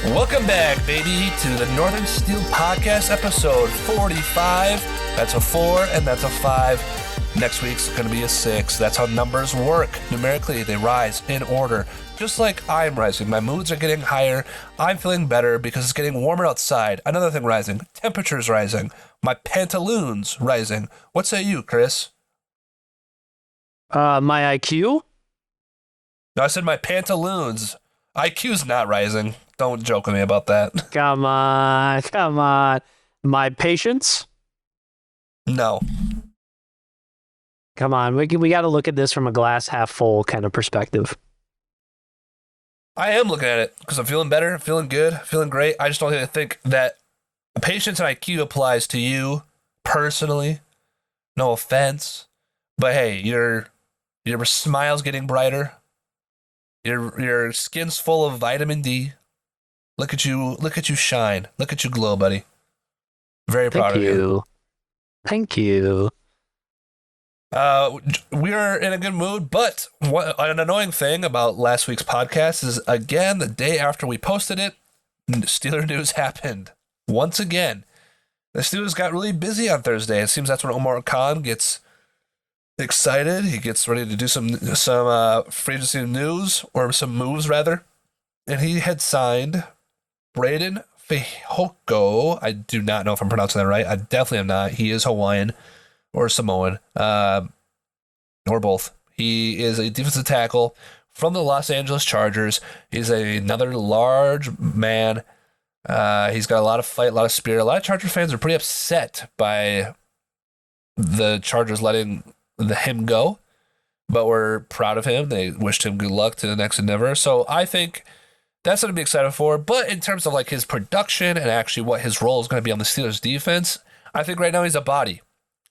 Welcome back, baby, to the Northern Steel Podcast, episode 45. That's a 4 and that's a 5. Next week's going to be a 6. That's how numbers work. Numerically, they rise in order. Just like I'm rising. My moods are getting higher. I'm feeling better because it's getting warmer outside. Another thing rising. Temperature's rising. My pantaloons rising. What say you, Chris? My IQ? No, I said my pantaloons. IQ's not rising. Don't joke with me about that. Come on. My patience? No. Come on, we got to look at this from a glass half full kind of perspective. I am looking at it because I'm feeling better, feeling good, feeling great. I just don't think that patience and IQ applies to you personally. No offense. But hey, your smile's getting brighter. Your skin's full of vitamin D. Look at you shine. Look at you glow, buddy. Very proud of you. Thank you. We are in a good mood, but an annoying thing about last week's podcast is, again, the day after we posted it, Steeler news happened. Once again, the Steelers got really busy on Thursday. It seems that's when Omar Khan gets excited. He gets ready to do some free agency news, or some moves rather, and he had signed Braden Fehoko. I do not know if I'm pronouncing that right. I definitely am not. He is Hawaiian or Samoan, or both. He is a defensive tackle from the Los Angeles Chargers. He's another large man. He's got a lot of fight, a lot of spirit. A lot of Charger fans are pretty upset by the Chargers letting him go, but we're proud of him. They wished him good luck to the next endeavor. So I think that's something to be excited for. But in terms of like his production and actually what his role is going to be on the Steelers defense, I think right now he's a body.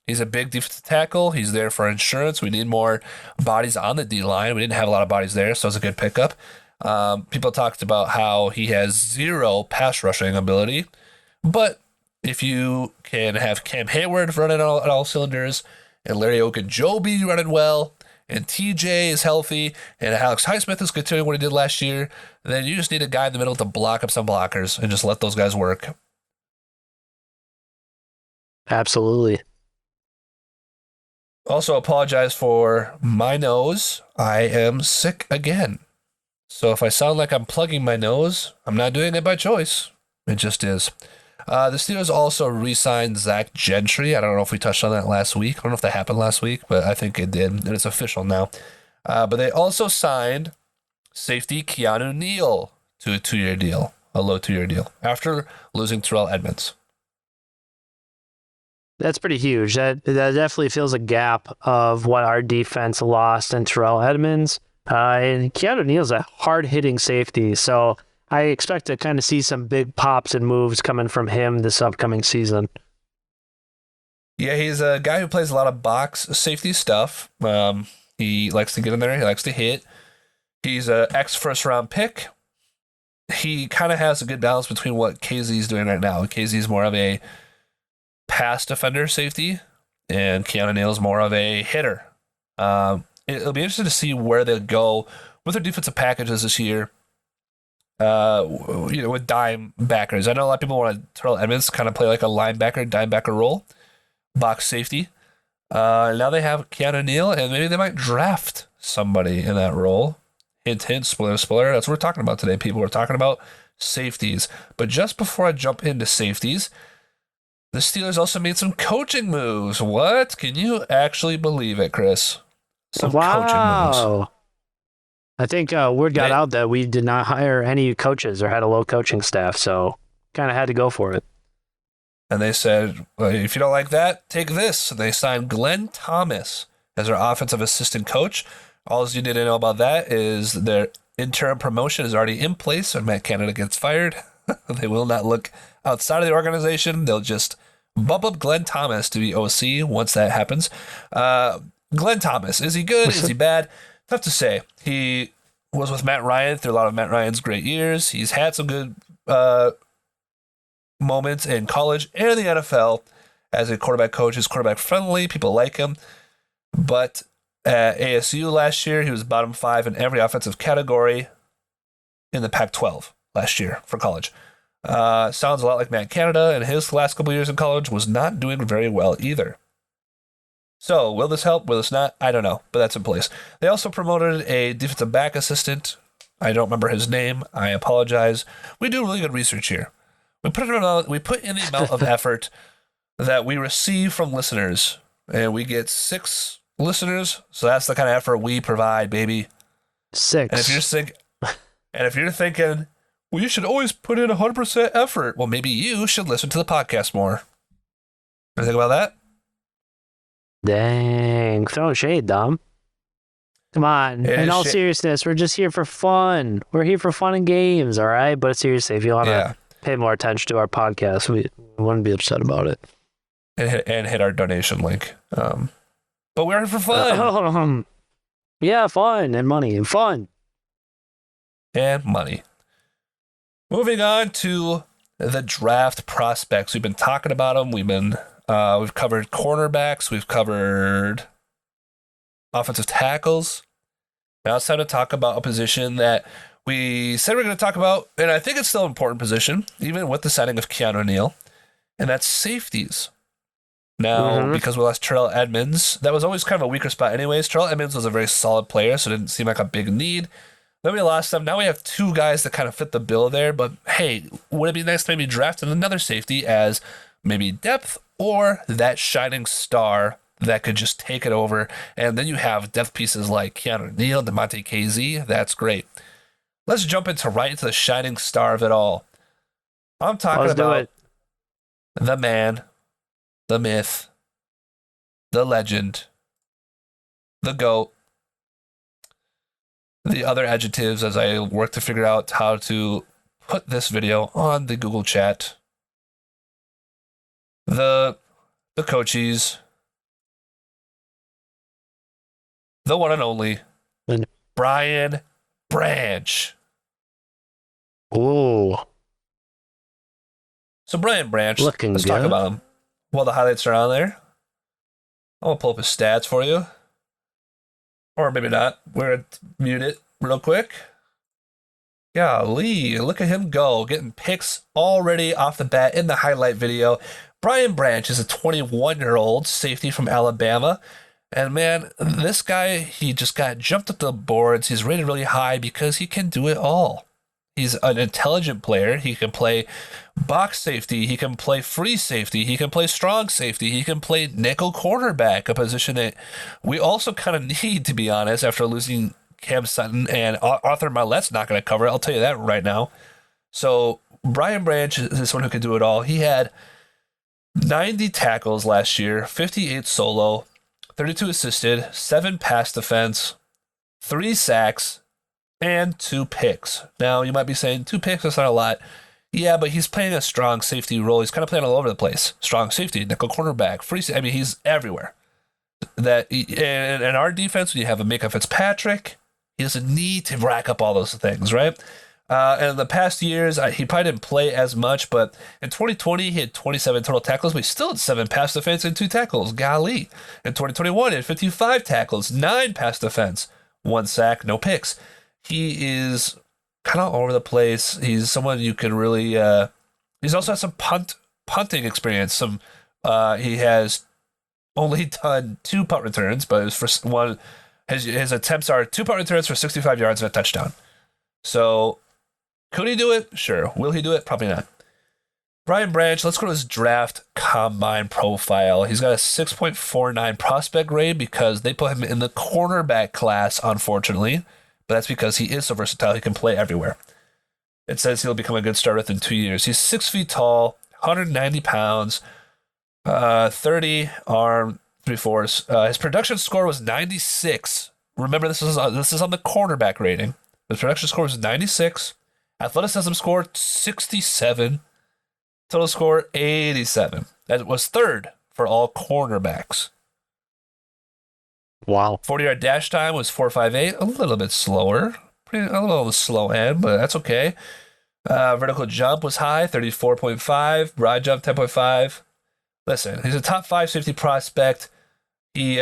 He's a big defensive tackle. He's there for insurance. We need more bodies on the D-line. We didn't have a lot of bodies there, so it's a good pickup. People talked about how he has zero pass rushing ability, but if you can have Cam Hayward running on all cylinders, and Larry Ogunjobi running well, and TJ is healthy, and Alex Highsmith is continuing what he did last year, then you just need a guy in the middle to block up some blockers and just let those guys work. Absolutely. Also, apologize for my nose. I am sick again. So if I sound like I'm plugging my nose, I'm not doing it by choice. It just is. The Steelers also re-signed Zach Gentry. I don't know if we touched on that last week. I don't know if that happened last week, but I think it did, and it's official now. But they also signed safety Keanu Neal to a 2-year deal, a low 2-year deal, after losing Terrell Edmunds. That's pretty huge. That definitely fills a gap of what our defense lost in Terrell Edmunds. And Keanu Neal's a hard-hitting safety, so I expect to kind of see some big pops and moves coming from him this upcoming season. Yeah, he's a guy who plays a lot of box safety stuff. He likes to get in there. He likes to hit. He's an ex-first-round pick. He kind of has a good balance between what KZ's doing right now. KZ's more of a pass defender safety, and Keanu Neal's more of a hitter. It'll be interesting to see where they'll go with their defensive packages this year. With dime backers. I know a lot of people want Terrell Edmunds kind of play like a linebacker, dime backer role, box safety. Now they have Keanu Neal, and maybe they might draft somebody in that role. Hint, hint, spoiler, spoiler. That's what we're talking about today, people. We're talking about safeties. But just before I jump into safeties, the Steelers also made some coaching moves. What? Can you actually believe it, Chris? Some coaching moves. I think word got out that we did not hire any coaches or had a low coaching staff, so kind of had to go for it. And they said, well, if you don't like that, take this. They signed Glenn Thomas as their offensive assistant coach. All you need to know about that is their interim promotion is already in place when Matt Canada gets fired. They will not look outside of the organization. They'll just bump up Glenn Thomas to be OC once that happens. Glenn Thomas, is he good? Is he bad? Tough to say. He was with Matt Ryan through a lot of Matt Ryan's great years. He's had some good moments in college and the NFL as a quarterback coach. He's quarterback friendly. People like him. But at ASU last year, he was bottom 5 in every offensive category in the Pac-12. last year for college. Sounds a lot like Matt Canada, and his last couple years in college was not doing very well either. So, will this help? Will this not? I don't know, but that's in place. They also promoted a defensive back assistant. I don't remember his name. I apologize. We do really good research here. We put in the amount of effort that we receive from listeners, and we get 6 listeners. So that's the kind of effort we provide, baby. 6. And if you're thinking, well, you should always put in 100% effort, well, maybe you should listen to the podcast more. What do you think about that? Dang, throwing shade, Dom. Come on. In all seriousness, we're just here for fun. We're here for fun and games, all right? But seriously, if you want to pay more attention to our podcast, we wouldn't be upset about it. And hit our donation link. But we're here for fun. Yeah, fun and money and fun. And money. Moving on to the draft prospects. We've been talking about them. We've covered cornerbacks. We've covered offensive tackles. Now it's time to talk about a position that we said we're going to talk about, and I think it's still an important position, even with the signing of Keanu Neal, and that's safeties. Now, because we lost Terrell Edmonds, that was always kind of a weaker spot anyways. Terrell Edmonds was a very solid player, so it didn't seem like a big need. Then we lost them. Now we have 2 guys that kind of fit the bill there, but hey, would it be nice to maybe draft another safety as maybe depth or that shining star that could just take it over? And then you have depth pieces like Keanu Neal, DeMonte KZ. That's great. Let's jump right into the shining star of it all. I'm talking about the man, the myth, the legend, the GOAT, the other adjectives as I work to figure out how to put this video on the Google chat. The coaches, the one and only Brian Branch. Oh. So Brian Branch, let's Looking talk good. about him. Well, the highlights are on there. I'm going to pull up his stats for you. Or maybe not. We're going to mute it real quick. Golly, look at him go. Getting picks already off the bat in the highlight video. Brian Branch is a 21-year-old safety from Alabama. And man, this guy, he just got jumped up the boards. He's rated really high because he can do it all. He's an intelligent player. He can play box safety. He can play free safety. He can play strong safety. He can play nickel cornerback, a position that we also kind of need, to be honest, after losing Cam Sutton, and Arthur Maulet's not going to cover it. I'll tell you that right now. So Brian Branch is someone who can do it all. He had 90 tackles last year, 58 solo, 32 assisted, 7 pass defense, 3 sacks, and 2 picks. Now, you might be saying 2 picks, that's not a lot. Yeah, but he's playing a strong safety role. He's kind of playing all over the place. Strong safety, nickel cornerback, free safety. I mean, he's everywhere. And our defense, when you have a Micah Fitzpatrick, he doesn't need to rack up all those things, right? And in the past years, he probably didn't play as much, but in 2020, he had 27 total tackles, but he still had 7 pass defense and 2 tackles. Golly. In 2021, he had 55 tackles, 9 pass defense, 1 sack, no picks. He is kind of all over the place. He's someone you can really. He's also has some punting experience. He has only done 2 punt returns, but it was for one. His attempts are 2 punt returns for 65 yards and a touchdown. So could he do it? Sure. Will he do it? Probably not. Brian Branch, let's go to his draft combine profile. He's got a 6.49 prospect grade because they put him in the cornerback class, unfortunately. But that's because he is so versatile. He can play everywhere. It says he'll become a good starter within 2 years. He's 6 feet tall, 190 pounds, 30 arm, 3/4. His production score was 96. Remember, this is on the cornerback rating. His production score was 96. Athleticism score 67. Total score 87. That was 3rd for all cornerbacks. Wow. 40-yard dash time was 4.58, a little bit slower. A little on the slow end, but that's okay. Vertical jump was high, 34.5. Broad jump, 10.5. Listen, he's a top 5 safety prospect. He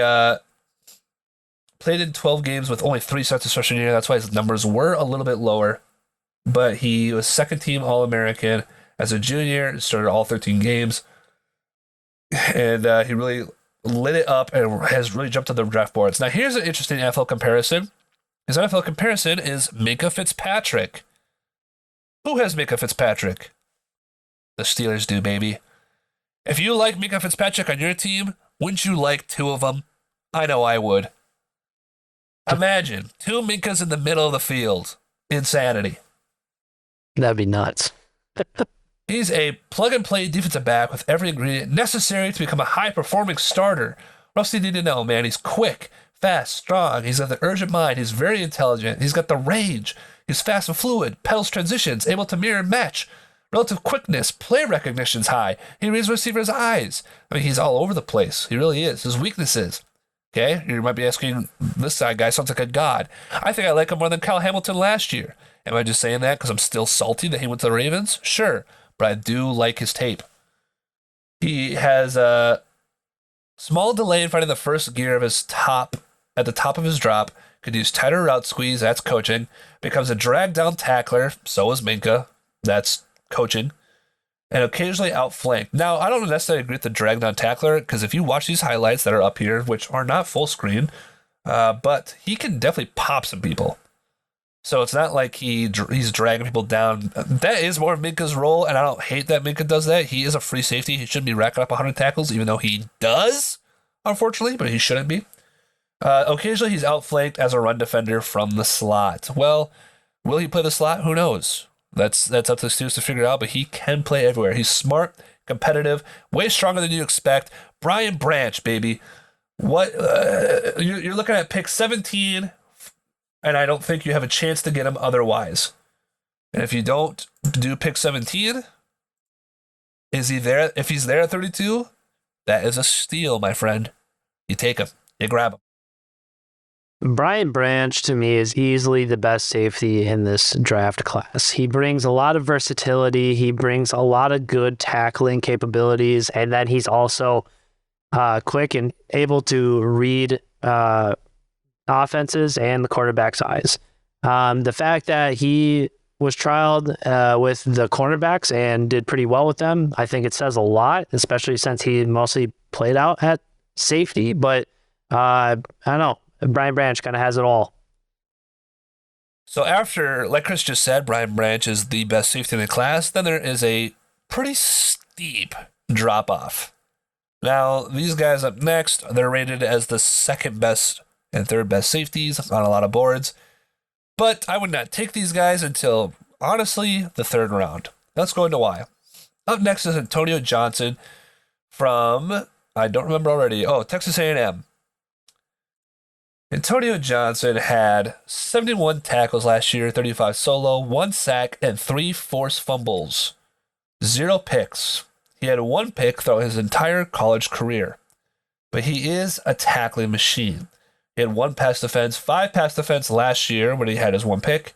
played in 12 games with only 3 starts his freshman year. That's why his numbers were a little bit lower. but he was second team All-American as a junior, started all 13 games, and he really lit it up and has really jumped on the draft boards. Now, here's an interesting NFL comparison. His NFL comparison is Minkah Fitzpatrick. Who has Minkah Fitzpatrick? The Steelers do, baby. If you like Minkah Fitzpatrick on your team, wouldn't you like two of them? I know I would. Imagine two Minkahs in the middle of the field. Insanity. That'd be nuts. He's a plug-and-play defensive back with every ingredient necessary to become a high-performing starter. What else do you need to know, man? He's quick, fast, strong. He's got the urgent mind. He's very intelligent. He's got the range. He's fast and fluid, pedals transitions, able to mirror and match. Relative quickness, play recognition's high. He reads receivers' eyes. I mean, he's all over the place. He really is. His weaknesses. Okay? You might be asking, this side guy sounds like a god. I think I like him more than Kyle Hamilton last year. Am I just saying that because I'm still salty that he went to the Ravens? Sure. But I do like his tape. He has a small delay in finding the first gear of his top at the top of his drop. Could use tighter route squeeze. That's coaching. Becomes a drag down tackler. So is Minkah. That's coaching. And occasionally outflanked. Now, I don't necessarily agree with the drag down tackler because if you watch these highlights that are up here, which are not full screen, but he can definitely pop some people. So it's not like he's dragging people down. That is more of Minkah's role, and I don't hate that Minkah does that. He is a free safety. He shouldn't be racking up 100 tackles, even though he does, unfortunately, but he shouldn't be. Occasionally, he's outflanked as a run defender from the slot. Well, will he play the slot? Who knows? That's up to the students to figure out, but he can play everywhere. He's smart, competitive, way stronger than you expect. Brian Branch, baby. What you're looking at pick 17, and I don't think you have a chance to get him otherwise. And if you don't do pick 17, is he there? If he's there at 32, that is a steal, my friend. You take him. You grab him. Brian Branch, to me, is easily the best safety in this draft class. He brings a lot of versatility. He brings a lot of good tackling capabilities, and then he's also quick and able to read offenses and the quarterback's eyes. The fact that he was trialed with the cornerbacks and did pretty well with them, I think it says a lot, especially since he mostly played out at safety. But I don't know. Brian Branch kind of has it all. So after, like Chris just said, Brian Branch is the best safety in the class, then there is a pretty steep drop-off. Now, these guys up next, they're rated as the second best and third best safeties on a lot of boards. But I would not take these guys until, honestly, the third round. Let's go into why. Up next is Antonio Johnson from, I don't remember already, Texas A&M. Antonio Johnson had 71 tackles last year, 35 solo, 1 sack, and 3 forced fumbles. 0 picks. He had 1 pick throughout his entire college career. But he is a tackling machine. He had 1 pass defense, 5 pass defense last year when he had his 1 pick,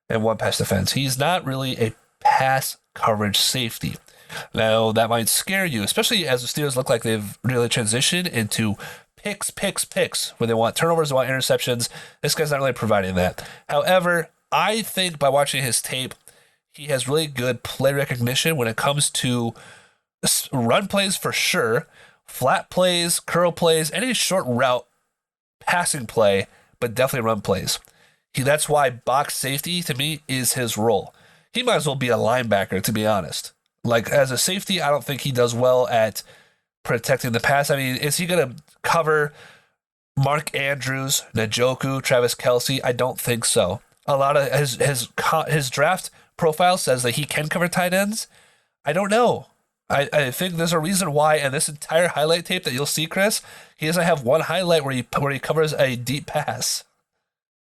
and 1 pass defense. He's not really a pass coverage safety. Now, that might scare you, especially as the Steelers look like they've really transitioned into picks, where they want turnovers, they want interceptions. This guy's not really providing that. However, I think by watching his tape, he has really good play recognition when it comes to run plays for sure, flat plays, curl plays, any short route passing play, but definitely run plays. That's why box safety, to me, is his role. He might as well be a linebacker, to be honest. Like, as a safety, I don't think he does well at protecting the pass. I mean, is he going to cover Mark Andrews, Njoku, Travis Kelce? I don't think so. A lot of his draft profile says that he can cover tight ends. I don't know. I think there's a reason why, and this entire highlight tape that you'll see, Chris, he doesn't have one highlight where he covers a deep pass.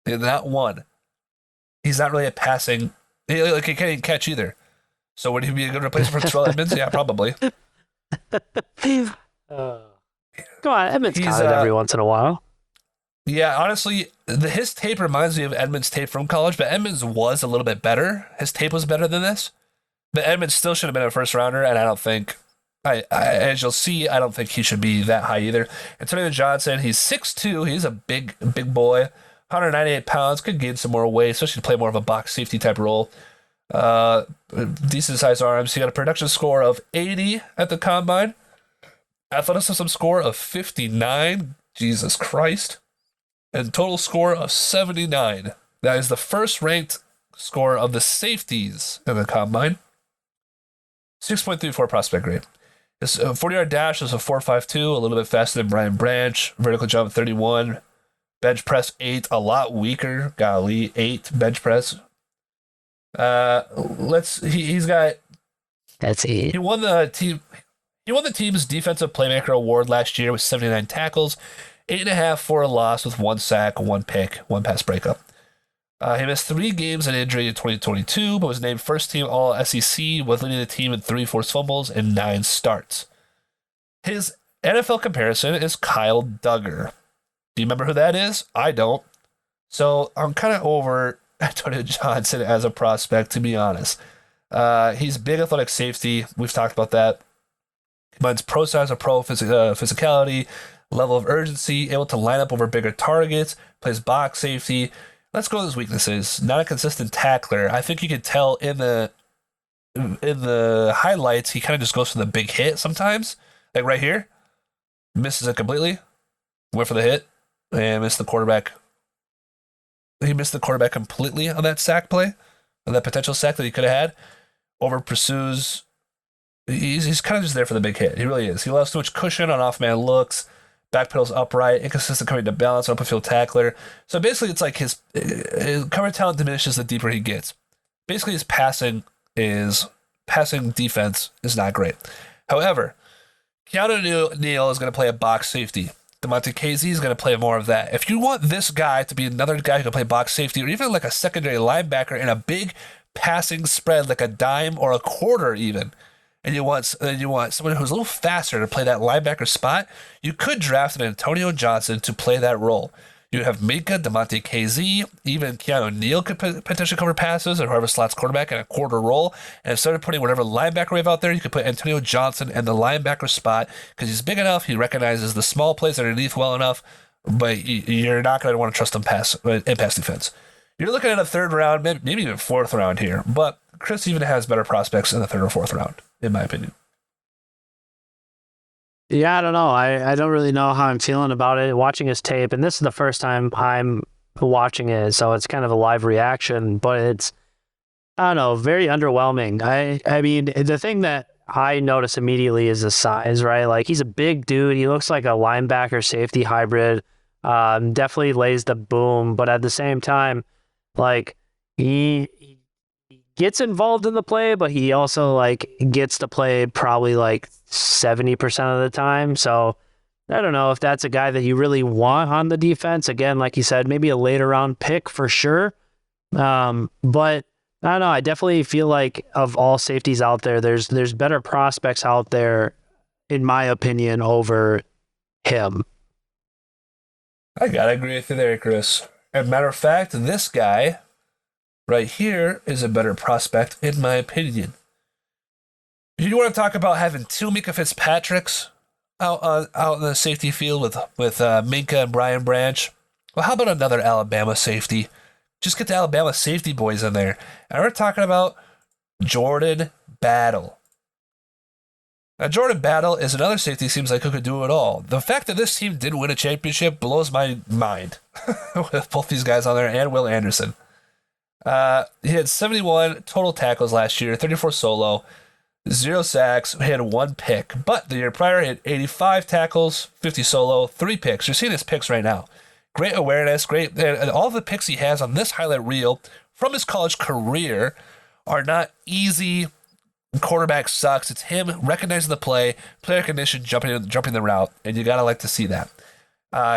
Not one. He's not really a passing. He can't even catch either. So would he be a good replacement for Terrell Edmonds? Yeah, probably. Come on, Edmonds got it every once in a while. Yeah, honestly, his tape reminds me of Edmonds' tape from college, but Edmonds was a little bit better. His tape was better than this. But Edmonds still should have been a first rounder, and I don't think, as you'll see, I don't think he should be that high either. Antonio Johnson, he's 6'2", he's a big boy, 198 pounds, could gain some more weight, especially to play more of a box safety type role. Decent sized arms. He got a production score of 80 at the combine, athleticism score of 59. Jesus Christ. And total score of 79. That is the first ranked score of the safeties in the combine. 6.34 prospect grade. His 40-yard dash is a 4.52, a little bit faster than Brian Branch. Vertical jump 31. Bench press 8, a lot weaker. Golly, 8 bench press. He's got. That's 8. He won the team's defensive playmaker award last year with 79 tackles, 8.5 for a loss with 1 sack, 1 pick, 1 pass breakup. He missed 3 games in injury in 2022, but was named first team All SEC, with leading the team in 3 forced fumbles and 9 starts. His NFL comparison is Kyle Duggar. Do you remember who that is? I don't. So I'm kind of over Antonio Johnson as a prospect, to be honest. He's big athletic safety. We've talked about that. Combines pro size of physicality, level of urgency, able to line up over bigger targets, plays box safety. Let's go to his weaknesses. Not a consistent tackler. I think you can tell in the highlights, he kind of just goes for the big hit sometimes. Like right here. Misses it completely. Went for the hit. And missed the quarterback. He missed the quarterback completely on that sack play. On that potential sack that he could have had. Over pursues. He's kind of just there for the big hit. He really is. He allows too much cushion on off-man looks. Backpedals upright, inconsistent coming to balance, open field tackler. So basically, it's like his cover talent diminishes the deeper he gets. Basically, his passing defense is not great. However, Keanu Neal is going to play a box safety. Demonte Casey is going to play more of that. If you want this guy to be another guy who can play box safety, or even like a secondary linebacker in a big passing spread, like a dime or a quarter even, and you want someone who's a little faster to play that linebacker spot, you could draft an Antonio Johnson to play that role. You have Minka, Demonte KZ, even Keanu Neal could potentially cover passes, or whoever slots quarterback in a quarter role. And instead of putting whatever linebacker we have out there, you could put Antonio Johnson in the linebacker spot because he's big enough. He recognizes the small plays underneath well enough, but you're not going to want to trust him in pass defense. You're looking at a 3rd round, maybe even 4th round here, but Chris even has better prospects in the 3rd or 4th round, in my opinion. Yeah, I don't know. I don't really know how I'm feeling about it. Watching his tape, and this is the first time I'm watching it, so it's kind of a live reaction, but it's, I don't know, very underwhelming. I mean, the thing that I notice immediately is the size, right? Like, he's a big dude. He looks like a linebacker safety hybrid. Definitely lays the boom, but at the same time, like, he gets involved in the play, but he also like gets to play probably like 70% of the time. So I don't know if that's a guy that you really want on the defense. Again, like you said, maybe a later round pick for sure. But I don't know. I definitely feel like of all safeties out there, there's better prospects out there, in my opinion, over him. I gotta agree with you there, Chris. As a matter of fact, this guy right here is a better prospect, in my opinion. You want to talk about having 2 Minka Fitzpatricks out in the safety field with Minka and Brian Branch? Well, how about another Alabama safety? Just get the Alabama safety boys in there. And we're talking about Jordan Battle. Now, Jordan Battle is another safety seems like who could do it all. The fact that this team didn't win a championship blows my mind with both these guys on there and Will Anderson. He had 71 total tackles last year, 34 solo, 0 sacks, he had 1 pick. But the year prior, he had 85 tackles, 50 solo, 3 picks. You're seeing his picks right now. Great awareness, and all the picks he has on this highlight reel from his college career are not easy. Quarterback sucks. It's him recognizing the play recognition, jumping the route, and you gotta like to see that.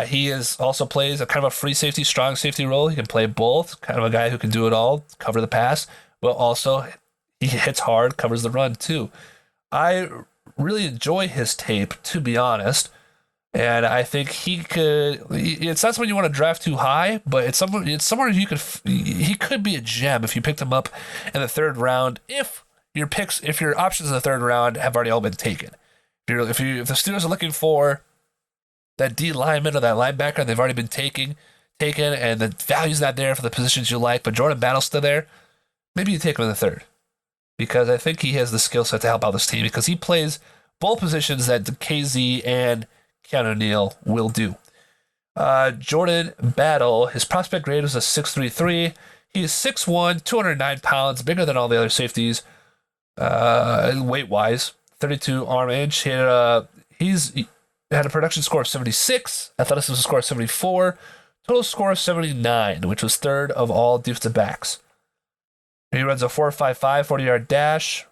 He also plays a kind of a free safety, strong safety role. He can play both. Kind of a guy who can do it all, cover the pass, but also he hits hard, covers the run too. I really enjoy his tape, to be honest, and I think he could. It's not someone you want to draft too high, but it's somewhere he could be a gem if you picked him up in the 3rd round. If your options in the 3rd round have already all been taken. If the Steelers are looking for that D lineman or that linebacker, they've already been taken, and the value's not there for the positions you like, but Jordan Battle's still there. maybe you take him in the third because I think he has the skill set to help out this team because he plays both positions that KZ and Keanu Neal will do. Jordan Battle, his prospect grade was a 6.33. He is 6'1", 209 pounds, bigger than all the other safeties, weight-wise. 32 arm inch. He's had a production score of 76, athleticism score of 74, total score of 79, which was third of all defensive backs. He runs a 4.55 40-yard dash,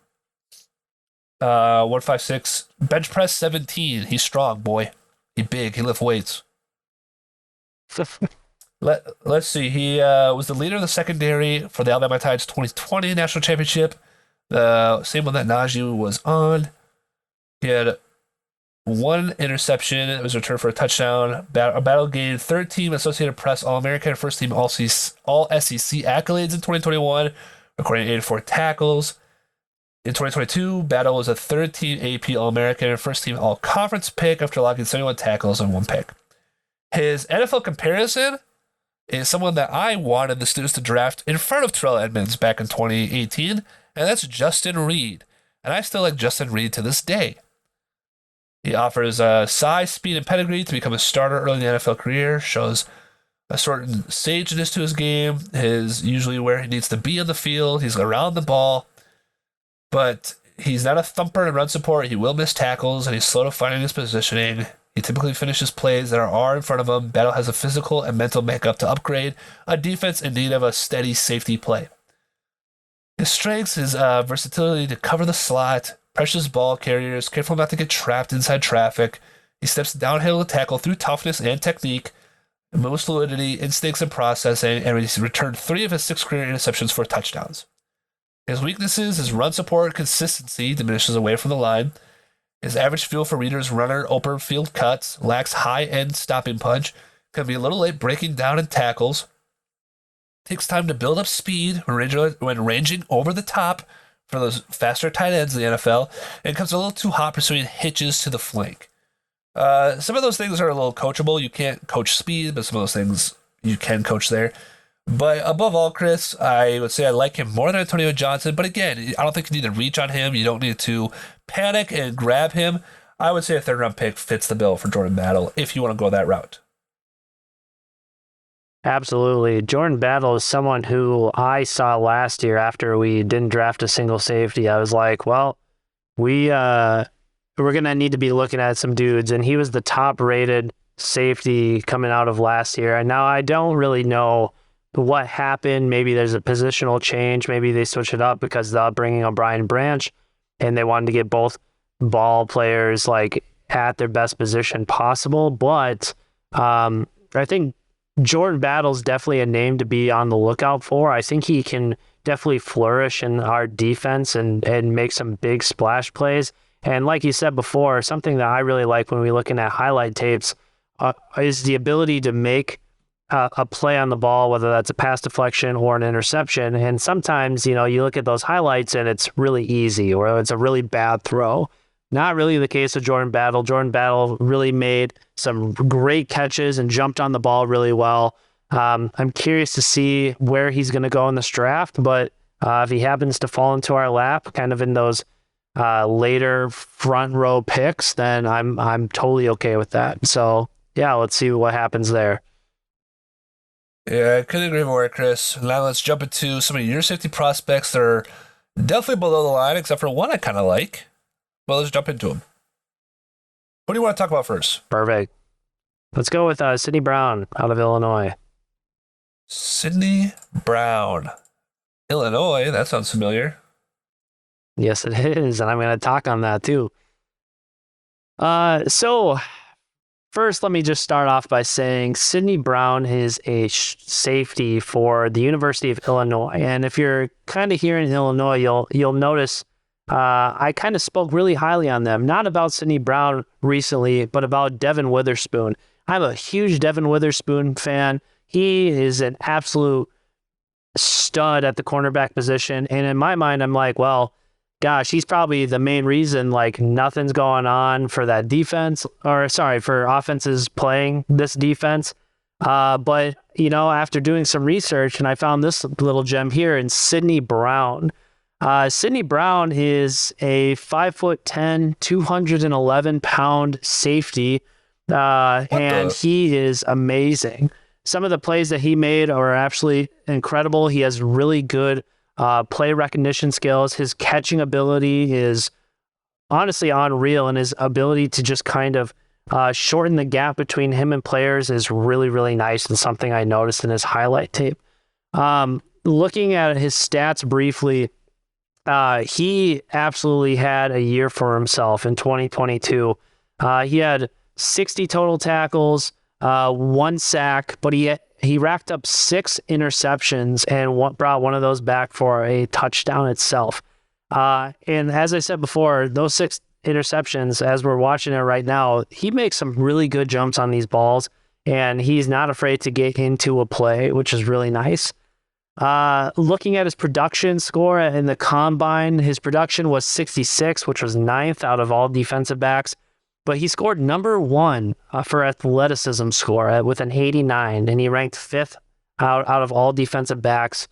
156 bench press 17. He's strong, boy. He big. He lift weights. Let's see. He was the leader of the secondary for the Alabama Tides 2020 national championship. The same one that Najee was on. He had one interception. It was returned for a touchdown. Battle gained third team Associated Press All-American, first team All-SEC accolades in 2021, recording 84 tackles. In 2022, Battle was a third team AP All-American and first team All-Conference pick after logging 71 tackles and one pick. His NFL comparison is someone that I wanted the students to draft in front of Terrell Edmunds back in 2018, and that's Justin Reed. And I still like Justin Reed to this day. He offers size, speed, and pedigree to become a starter early in the NFL career, shows a certain sageness to his game, is usually where he needs to be on the field, he's around the ball, but he's not a thumper in run support, he will miss tackles, and he's slow to finding his positioning. He typically finishes plays that are in front of him. Battle has a physical and mental makeup to upgrade a defense in need of a steady safety play. His strengths is versatility to cover the slot, pressures ball carriers, careful not to get trapped inside traffic. He steps downhill to tackle through toughness and technique, moves fluidity, instincts, and processing, and he's returned 3 of his 6 career interceptions for touchdowns. His weaknesses is run support consistency diminishes away from the line. His average feel for readers, runner, open field cuts, lacks high-end stopping punch, can be a little late breaking down in tackles, takes time to build up speed when ranging over the top for those faster tight ends in the NFL, and comes a little too hot pursuing hitches to the flank. Some of those things are a little coachable. You can't coach speed, but some of those things you can coach there. But above all, Chris, I would say I like him more than Antonio Johnson. But again, I don't think you need to reach on him. You don't need to panic and grab him. I would say a third-round pick fits the bill for Jordan Battle if you want to go that route. Absolutely. Jordan Battle is someone who I saw last year after we didn't draft a single safety. I was like, well, we're going to need to be looking at some dudes. And he was the top-rated safety coming out of last year. And now I don't really know what happened. Maybe there's a positional change. Maybe they switch it up because they're bringing on Brian Branch and they wanted to get both ball players like at their best position possible. But I think Jordan Battle's definitely a name to be on the lookout for. I think he can definitely flourish in our defense and make some big splash plays. And like you said before, something that I really like when we're looking at highlight tapes is the ability to make a play on the ball, whether that's a pass deflection or an interception. And sometimes, you look at those highlights and it's really easy or it's a really bad throw. Not really the case with Jordan Battle. Jordan Battle really made some great catches and jumped on the ball really well. I'm curious to see where he's going to go in this draft, but if he happens to fall into our lap, kind of in those later front row picks, then I'm totally okay with that. So yeah, let's see what happens there. Yeah, I couldn't agree more, Chris. Now let's jump into some of your safety prospects that are definitely below the line, except for one I kind of like. Well, let's jump into them. What do you want to talk about first? Perfect. Let's go with Sidney Brown out of Illinois. Sidney Brown. Illinois, that sounds familiar. Yes, it is, and I'm going to talk on that too. So first, let me just start off by saying Sidney Brown is a safety for the University of Illinois, and if you're kind of here in Illinois, you'll notice I kind of spoke really highly on them, not about Sidney Brown recently, but about Devin Witherspoon. I'm a huge Devin Witherspoon fan. He is an absolute stud at the cornerback position, and in my mind, I'm like, well, gosh, he's probably the main reason like nothing's going on for that defense, or sorry, for offenses playing this defense. But, after doing some research, and I found this little gem here in Sidney Brown. Sidney Brown is a 5'10", 211-pound safety, and the? he is amazing. Some of the plays that he made are absolutely incredible. He has really good play recognition skills. His catching ability is honestly unreal, and his ability to just kind of shorten the gap between him and players is really, really nice, and something I noticed in his highlight tape. Looking at his stats briefly, he absolutely had a year for himself in 2022. He had 60 total tackles, 1 sack, but he racked up 6 interceptions and brought one of those back for a touchdown itself. And as I said before, those 6 interceptions, as we're watching it right now, he makes some really good jumps on these balls, and he's not afraid to get into a play, which is really nice. Looking at his production score in the combine, his production was 66, which was 9th out of all defensive backs, but he scored number 1 for athleticism score with an 89, and he ranked 5th out of all defensive backs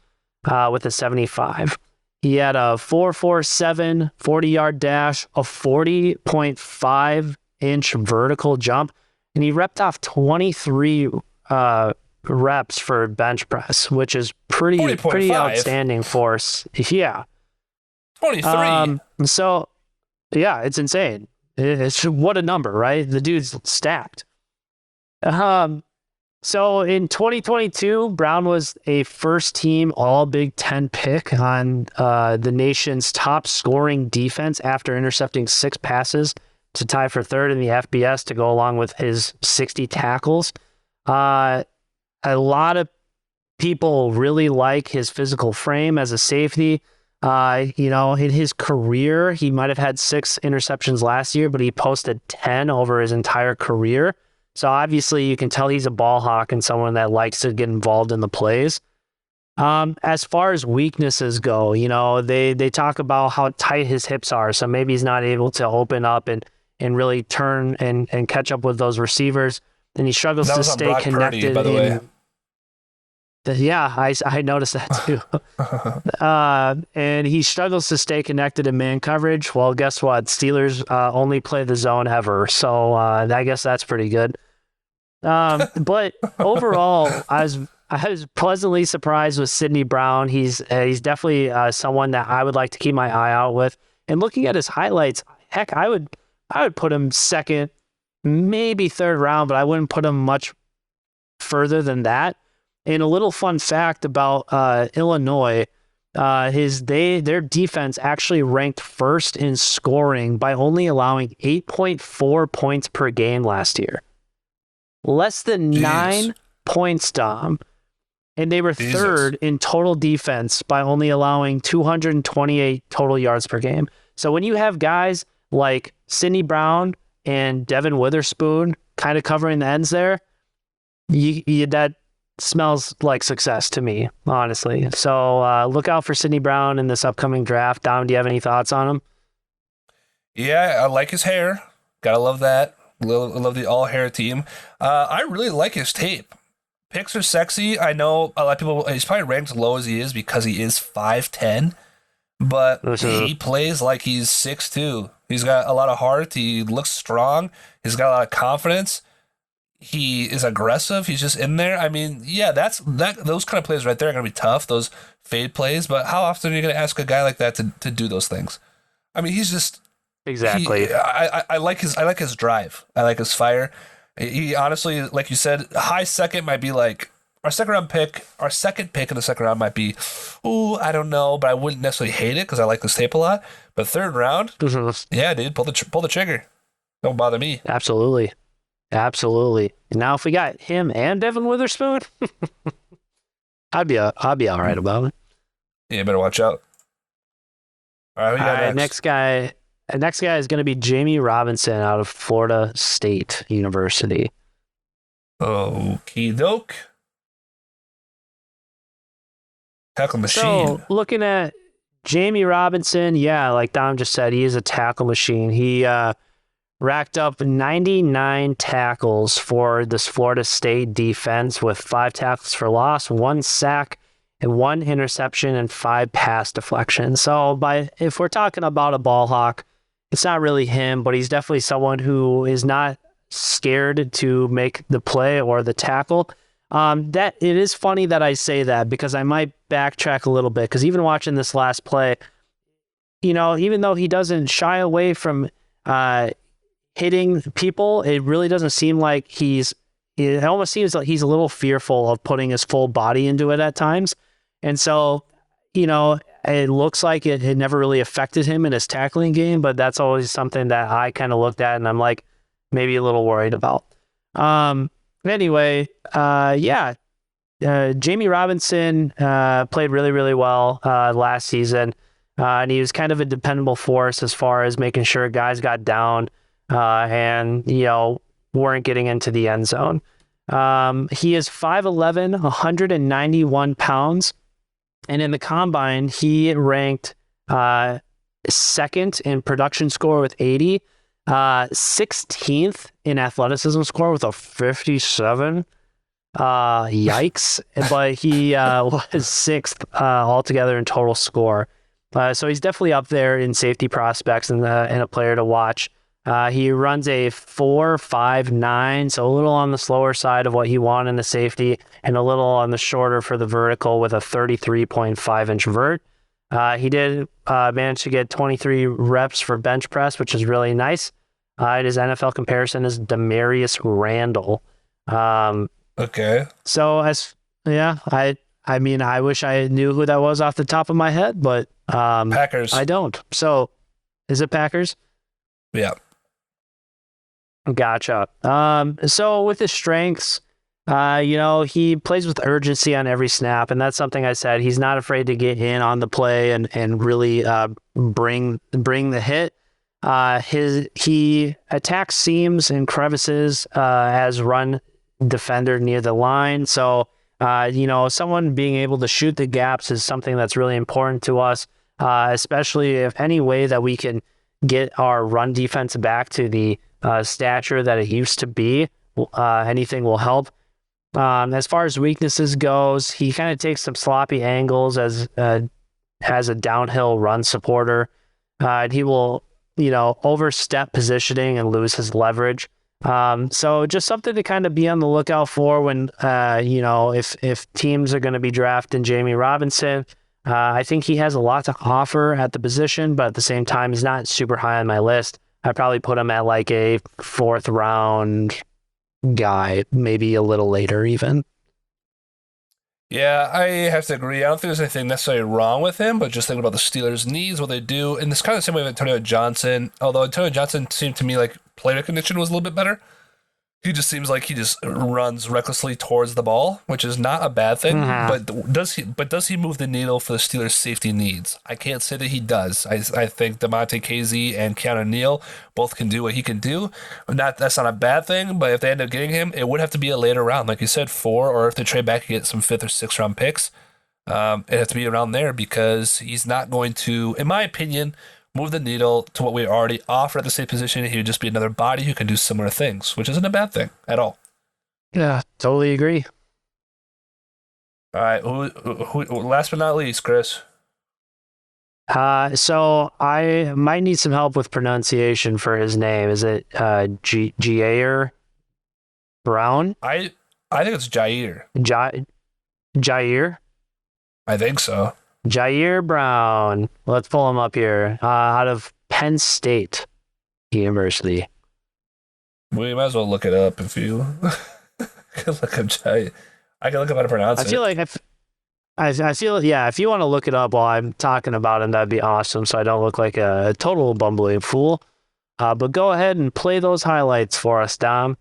with a 75. He had a 4.47 40-yard dash, a 40.5-inch vertical jump, and he repped off 23 reps for bench press, which is pretty outstanding for us. Yeah. 23. So, yeah, it's insane. It's what a number, right? The dude's stacked. So in 2022, Brown was a first-team All-Big Ten pick on the nation's top scoring defense after intercepting 6 passes to tie for 3rd in the FBS to go along with his 60 tackles. A lot of people really like his physical frame as a safety. In his career, he might have had 6 interceptions last year, but he posted 10 over his entire career. So obviously you can tell he's a ball hawk and someone that likes to get involved in the plays. As far as weaknesses go, they talk about how tight his hips are. So maybe he's not able to open up and really turn and catch up with those receivers. And he struggles to stay connected. Purdy, by the way. Yeah, I noticed that too. And he struggles to stay connected in man coverage. Well, guess what? Steelers only play the zone ever. So I guess that's pretty good. But overall, I was pleasantly surprised with Sidney Brown. He's definitely someone that I would like to keep my eye out with. And looking at his highlights, heck, I would put him 2nd, maybe 3rd round, but I wouldn't put him much further than that. And a little fun fact about Illinois, their defense actually ranked 1st in scoring by only allowing 8.4 points per game last year. Less than 9 points, Dom. And they were 3rd in total defense by only allowing 228 total yards per game. So when you have guys like Sidney Brown and Devin Witherspoon kind of covering the ends there, that smells like success to me, honestly. So look out for Sidney Brown in this upcoming draft. Dom, do you have any thoughts on him? Yeah, I like his hair. Gotta love that. Love the all-hair team. I really like his tape. Picks are sexy. I know a lot of people, he's probably ranked as low as he is because he is 5'10", but he plays like he's 6'2". He's got a lot of heart. He looks strong. He's got a lot of confidence. He is aggressive. He's just in there. I mean, yeah, those kind of plays right there are going to be tough, those fade plays, but how often are you going to ask a guy like that to do those things? I mean, he's just... Exactly. I like his drive. I like his fire. He honestly, like you said, high second might be like our second pick in the 2nd round might be, I don't know, but I wouldn't necessarily hate it because I like this tape a lot. But 3rd round, yeah, dude, pull the trigger. Don't bother me. Absolutely. And now if we got him and Devin Witherspoon, I'd be all right about it. Yeah, better watch out. All right, next guy. Next guy is going to be Jamie Robinson out of Florida State University. Okie doke. Tackle machine. So looking at Jamie Robinson, yeah, like Dom just said, he is a tackle machine. He racked up 99 tackles for this Florida State defense with 5 tackles for loss, 1 sack, and 1 interception and 5 pass deflections. So if we're talking about a ball hawk, it's not really him, but he's definitely someone who is not scared to make the play or the tackle. That it is funny that I say that because I might backtrack a little bit because even watching this last play, even though he doesn't shy away from hitting people, it really doesn't seem like it almost seems like he's a little fearful of putting his full body into it at times. And so, it looks like it never really affected him in his tackling game, but that's always something that I kind of looked at and I'm like, maybe a little worried about. Anyway, Jamie Robinson played really, really well last season. And he was kind of a dependable force as far as making sure guys got down and, weren't getting into the end zone. He is 5'11", 191 pounds. And in the combine, he ranked second in production score with 80, 16th in athleticism score with a 57. Yikes. But he was 6th altogether in total score. So he's definitely up there in safety prospects and a player to watch. He runs a 4.59, so a little on the slower side of what he wanted in the safety and a little on the shorter for the vertical with a 33.5-inch vert. He did manage to get 23 reps for bench press, which is really nice. His NFL comparison is Demarius Randall. Okay. So I wish I knew who that was off the top of my head, but Packers. I don't. So is it Packers? Yeah. Gotcha. So with his strengths, he plays with urgency on every snap, and that's something I said. He's not afraid to get in on the play and really bring the hit. He attacks seams and crevices as run defender near the line. So someone being able to shoot the gaps is something that's really important to us, especially if any way that we can get our run defense back to the stature that it used to be. Anything will help. As far as weaknesses goes, he kind of takes some sloppy angles as a downhill run supporter. He will, overstep positioning and lose his leverage. So just something to kind of be on the lookout for when, if teams are going to be drafting Jamie Robinson. I think he has a lot to offer at the position, but at the same time, he's not super high on my list. I'd probably put him at like a 4th round guy, maybe a little later even. Yeah, I have to agree. I don't think there's anything necessarily wrong with him, but just thinking about the Steelers' needs, what they do, and it's kind of the same way with Antonio Johnson, although Antonio Johnson seemed to me like play recognition was a little bit better. He just seems like he just runs recklessly towards the ball, which is not a bad thing. But does he move the needle for the Steelers' safety needs? I can't say that he does. I think DeMonte Casey and Keanu Neal both can do what he can do. That's not a bad thing, but if they end up getting him, it would have to be a later round, like you said, 4, or if they trade back and get some 5th or 6th round picks, it'd have to be around there because he's not going to, in my opinion, move the needle to what we already offer at the same position. He would just be another body who can do similar things, which isn't a bad thing at all. Yeah, totally agree. All right, who last but not least, Chris? So I might need some help with pronunciation for his name. Is it Ji'Ayir Brown? I think it's Ji'Ayir. Ji'Ayir? I think so. Ji'Ayir Brown. Let's pull him up here. Out of Penn State University. We might as well look it up if you can look up Ji'Ayir. I can look up how to pronounce it. I feel like I feel, if you want to look it up while I'm talking about him, that'd be awesome, so I don't look like a total bumbling fool. But go ahead and play those highlights for us, Dom.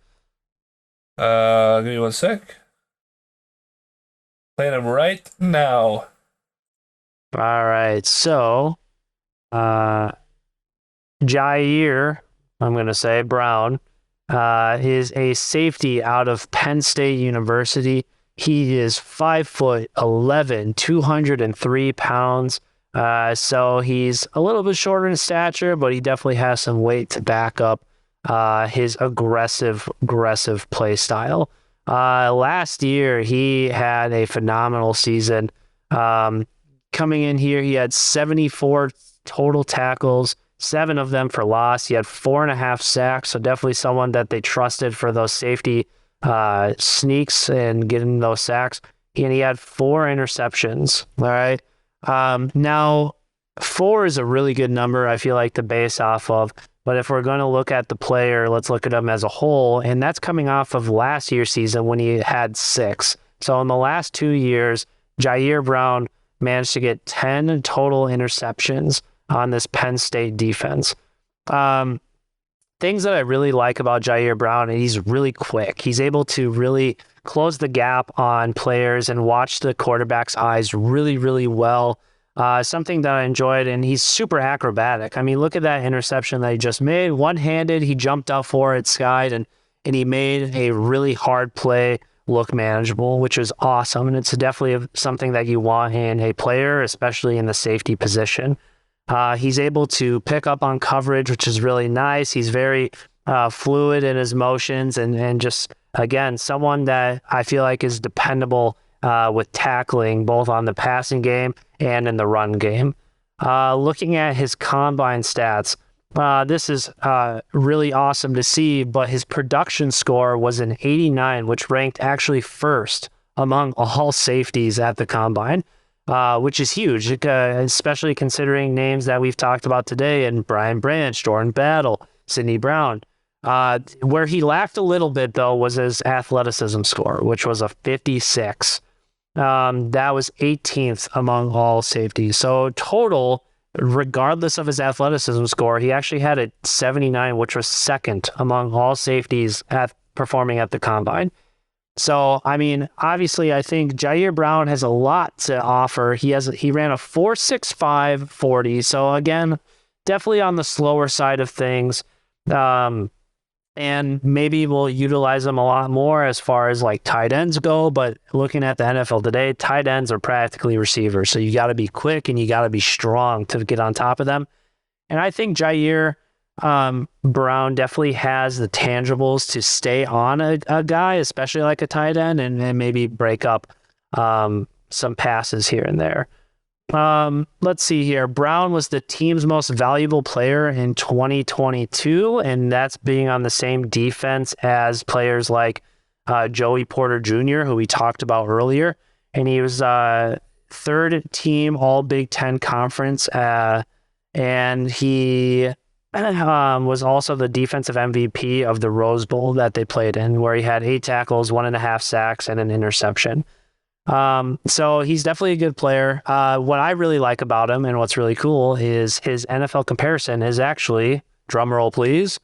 Give me 1 sec. Playing them right now. All right, so Ji'Ayir, I'm going to say, Brown, is a safety out of Penn State University. He is 5'11", 203 pounds. So he's a little bit shorter in stature, but he definitely has some weight to back up his aggressive play style. Last year, he had a phenomenal season. Coming in here, he had 74 total tackles, 7 of them for loss. He had 4.5 sacks, so definitely someone that they trusted for those safety sneaks and getting those sacks. And he had 4 interceptions. All right. Now, 4 is a really good number, I feel like, to base off of. But if we're going to look at the player, let's look at him as a whole. And that's coming off of last year's season when he had 6. So in the last 2 years, Ji'Ayir Brown managed to get 10 total interceptions on this Penn State defense. Things that I really like about Ji'Ayir Brown, and he's really quick. He's able to really close the gap on players and watch the quarterback's eyes really, really well. Something that I enjoyed, and he's super acrobatic. I mean, look at that interception that he just made. One-handed, he jumped out for it, skied, and he made a really hard play look manageable, which is awesome. And it's definitely something that you want in a player, especially in the safety position. He's able to pick up on coverage, which is really nice. He's very fluid in his motions and just, again, someone that I feel like is dependable with tackling both on the passing game and in the run game. Looking at his combine stats, this is really awesome to see, but his production score was an 89, which ranked actually first among all safeties at the combine, which is huge, especially considering names that we've talked about today, and Brian Branch, Jordan Battle, Sidney Brown. Where he lacked a little bit, though, was his athleticism score, which was a 56. That was 18th among all safeties. So total, regardless of his athleticism score, he actually had a 79, which was second among all safeties performing at the combine. So, I mean, obviously, I think Ji'Ayir Brown has a lot to offer. He ran a 4.65 40. So again, definitely on the slower side of things. And maybe we'll utilize them a lot more as far as like tight ends go. But looking at the NFL today, tight ends are practically receivers. So you got to be quick and you got to be strong to get on top of them. And I think Ji'Ayir Brown definitely has the tangibles to stay on a guy, especially like a tight end, and maybe break up some passes here and there. Let's see here. Brown was the team's most valuable player in 2022, and that's being on the same defense as players like Joey Porter Jr., who we talked about earlier. And he was third team All Big Ten Conference, and he was also the defensive MVP of the Rose Bowl that they played in, where he had 8 tackles, 1.5 sacks, and an interception. So he's definitely a good player. What I really like about him and what's really cool is his NFL comparison is actually, drumroll please,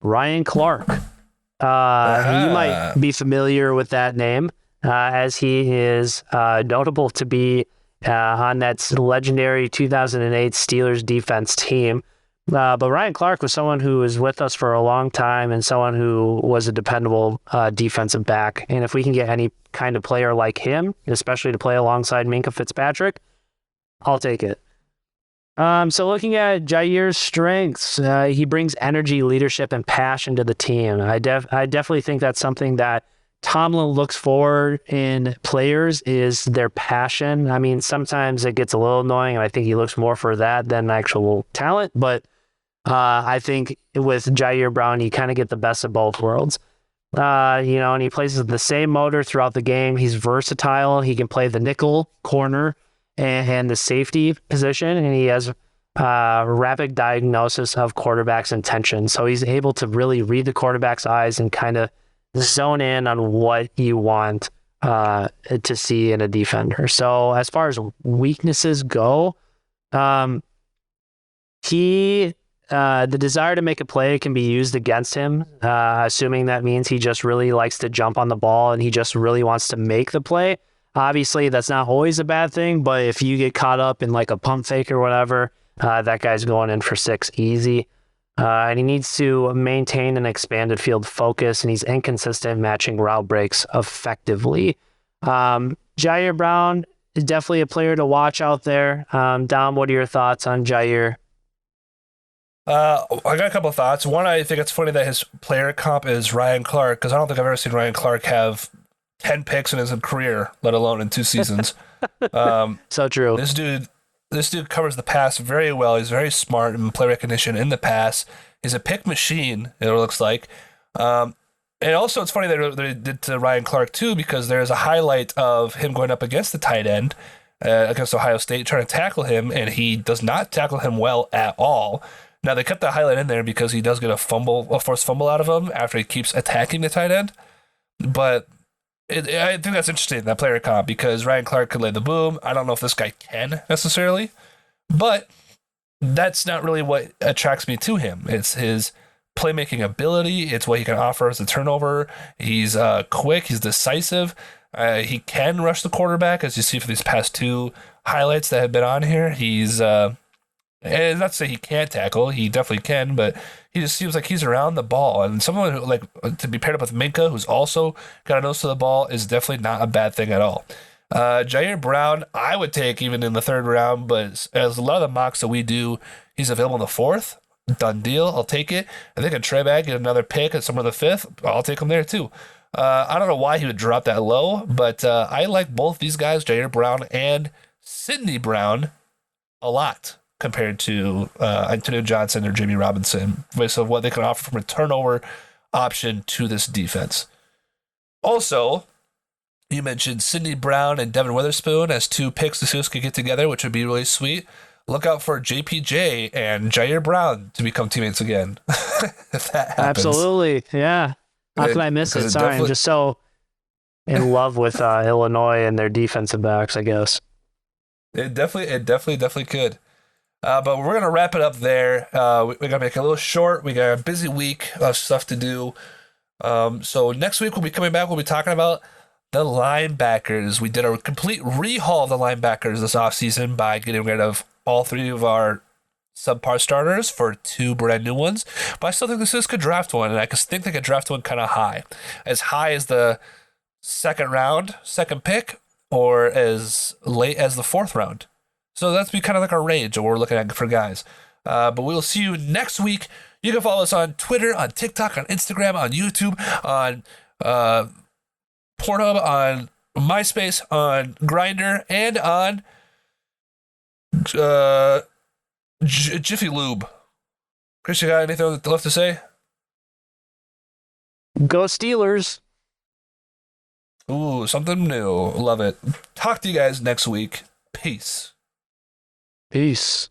Ryan Clark. You might be familiar with that name, as he is notable to be on that legendary 2008 Steelers defense team. But Ryan Clark was someone who was with us for a long time and someone who was a dependable defensive back. And if we can get any kind of player like him, especially to play alongside Minkah Fitzpatrick, I'll take it. So looking at Ji'Ayir's strengths, he brings energy, leadership, and passion to the team. I definitely think that's something that Tomlin looks for in players is their passion. I mean, sometimes it gets a little annoying, and I think he looks more for that than actual talent. But I think with Ji'Ayir Brown, you kind of get the best of both worlds. And he plays the same motor throughout the game. He's versatile. He can play the nickel, corner, and the safety position, and he has rapid diagnosis of quarterback's intention. So he's able to really read the quarterback's eyes and kind of zone in on what you want to see in a defender. So as far as weaknesses go, the desire to make a play can be used against him, assuming that means he just really likes to jump on the ball and he just really wants to make the play. Obviously, that's not always a bad thing, but if you get caught up in like a pump fake or whatever, that guy's going in for 6 easy. And he needs to maintain an expanded field focus, and he's inconsistent matching route breaks effectively. Ji'Ayir Brown is definitely a player to watch out there. Dom, what are your thoughts on Ji'Ayir? I got a couple of thoughts. One, I think it's funny that his player comp is Ryan Clark because I don't think I've ever seen Ryan Clark have 10 picks in his career, let alone in 2 seasons. Um, So true. this dude covers the pass very well. He's very smart in play recognition in the pass. He's a pick machine, it looks like. Um, and also, it's funny that they did to Ryan Clark too, because there's a highlight of him going up against the tight end against Ohio State, trying to tackle him, and he does not tackle him well at all. Now they cut the highlight in there because he does get a forced fumble out of him after he keeps attacking the tight end. But I think that's interesting, that player comp, because Ryan Clark could lay the boom. I don't know if this guy can necessarily, but that's not really what attracts me to him. It's his playmaking ability. It's what he can offer as a turnover. He's quick. He's decisive. He can rush the quarterback, as you see for these past two highlights that have been on here. He's and not to say he can't tackle, he definitely can, but he just seems like he's around the ball. And someone who, like, to be paired up with Minka, who's also got a nose to the ball, is definitely not a bad thing at all. Ji'Ayir Brown, I would take even in the third round, but as a lot of the mocks that we do, he's available in the fourth. Done deal. I'll take it. I think a Trebag get another pick at somewhere in the fifth. I'll take him there too. I don't know why he would drop that low, but I like both these guys, Ji'Ayir Brown and Sidney Brown, a lot compared to Antonio Johnson or Jamie Robinson, based on what they can offer from a turnover option to this defense. Also, you mentioned Sidney Brown and Devin Witherspoon as two picks the Steelers could get together, which would be really sweet. Look out for JPJ and Ji'Ayir Brown to become teammates again. If that happens. Absolutely. Yeah. How can I miss it? Sorry, I'm just so in love with Illinois and their defensive backs, I guess. It definitely could. But we're gonna wrap it up there. We're gonna make it a little short. We got a busy week of stuff to do. So next week we'll be coming back. We'll be talking about the linebackers. We did a complete rehaul of the linebackers this offseason by getting rid of all three of our subpar starters for two brand new ones. But I still think the Steelers could draft one, and I think they could draft one kind of high. As high as the second round, second pick, or as late as the fourth round. So that's be kind of like our range of what we're looking at for guys. But we will see you next week. You can follow us on Twitter, on TikTok, on Instagram, on YouTube, on Pornhub, on MySpace, on Grindr, and on Jiffy Lube. Chris, you got anything left to say? Go Steelers. Ooh, something new. Love it. Talk to you guys next week. Peace. Peace.